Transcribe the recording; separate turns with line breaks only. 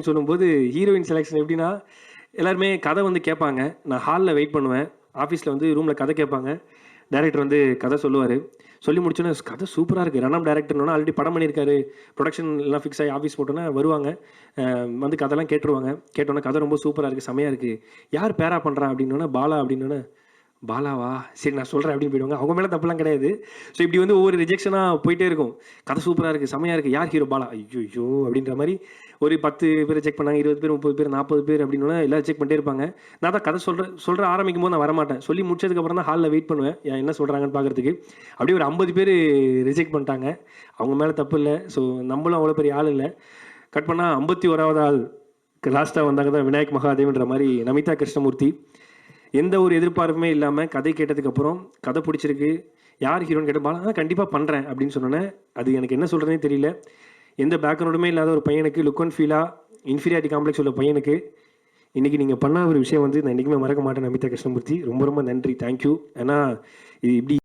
அப்படின்னு சொல்லும்போது heroine selection எப்படின்னா எல்லாருமே கதை வந்து கேட்பாங்க. நான் ஹாலில் வெயிட் பண்ணுவேன். ஆஃபீஸில் வந்து ரூமில் கதை கேட்பாங்க. டைரக்டர் வந்து கதை சொல்லுவார். சொல்லி முடிச்சோன்னே கதை சூப்பராக இருக்குது. ரன் ஆஃப் டைரக்டர்னோன்னா ஆல்ரெடி படம் பண்ணியிருக்காரு. ப்ரொடக்ஷன் எல்லாம் ஃபிக்ஸ் ஆகி ஆஃபீஸ் போட்டோன்னே வருவாங்க. வந்து கதைலாம் கேட்டுருவாங்க. கேட்டோன்னே கதை ரொம்ப சூப்பராக இருக்குது, செமையாக இருக்குது. யார் பேரா பண்ணுறா அப்படின்னோன்னே பாலா அப்படின்னோன்னே பாலாவா சரி நான் சொல்கிறேன் அப்படின்னு போயிடுவாங்க. அவங்க மேலே தப்புலாம் கிடையாது. ஸோ இப்படி வந்து ஒவ்வொரு ரிஜெக்ஷனாக போயிட்டே இருக்கும். கதை சூப்பராக இருக்குது, செமையாக இருக்குது, யார் ஹீரோ பாலா, ஐயோ அப்படின்ற மாதிரி ஒரு 10 பேர் ரிஜெக்ட் பண்ணாங்க, 20 பேர், 30 பேர், 40 பேர் அப்படின்னா எல்லாம் ரிஜெக்ட் பண்ணிட்டே இருப்பாங்க. நான் தான் கதை சொல்கிற ஆரம்பிக்கும் போது நான் வரமாட்டேன். சொல்லி முடிச்சதுக்கப்புறம் தான் ஹாலில் வெயிட் பண்ணுவேன் என்ன சொல்கிறாங்கன்னு பார்க்குறதுக்கு. அப்படியே ஒரு 50 பேர் ரிஜெக்ட் பண்ணிட்டாங்க. அவங்க மேலே தப்பு இல்லை. ஸோ நம்மளும் அவ்வளோ பெரிய ஆள் இல்லை. கட் பண்ணால் 51வது ஆள் லாஸ்ட்டாக வந்தாங்க தான் விநாயக் மகாதேவன்ற மாதிரி நமிதா கிருஷ்ணமூர்த்தி. எந்த ஒரு எதிர்பார்ப்புமே இல்லாமல் கதை கேட்டதுக்கப்புறம் கதை பிடிச்சிருக்கு, யார் ஹீரோன்னு கேட்டு பாலா கண்டிப்பாக பண்ணுறேன் அப்படின்னு சொன்னோன்னே அது எனக்கு என்ன சொல்கிறதே தெரியல. எந்த பேக்ரவுண்டுமே இல்லாத ஒரு பையனுக்கு லுக் அண்ட் ஃபீலாக இன்ஃபீரியாரிட்டி காம்ப்ளெக்ஸ் உள்ள பையனுக்கு இன்றைக்கி நீங்கள் பண்ண ஒரு விஷயம் வந்து நான் என்றைக்குமே மறக்க மாட்டேன். நமிதா கிருஷ்ணமூர்த்தி ரொம்ப ரொம்ப நன்றி, தேங்க்யூ. ஏன்னா இது இப்படி